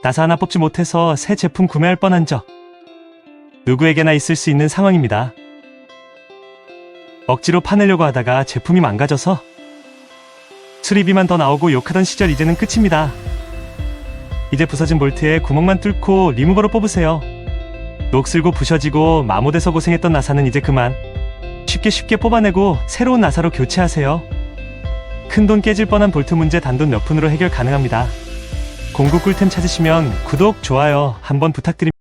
나사 하나 뽑지 못해서 새 제품 구매할 뻔한 적 누구에게나 있을 수 있는 상황입니다. 억지로 파내려고 하다가 제품이 망가져서 수리비만 더 나오고 욕하던 시절 이제는 끝입니다. 이제 부서진 볼트에 구멍만 뚫고 리무버로 뽑으세요. 녹슬고 부셔지고 마모돼서 고생했던 나사는 이제 그만. 쉽게 뽑아내고 새로운 나사로 교체하세요. 큰돈 깨질 뻔한 볼트 문제 단돈 몇 푼으로 해결 가능합니다. 공구 꿀템 찾으시면 구독, 좋아요 한번 부탁드립니다.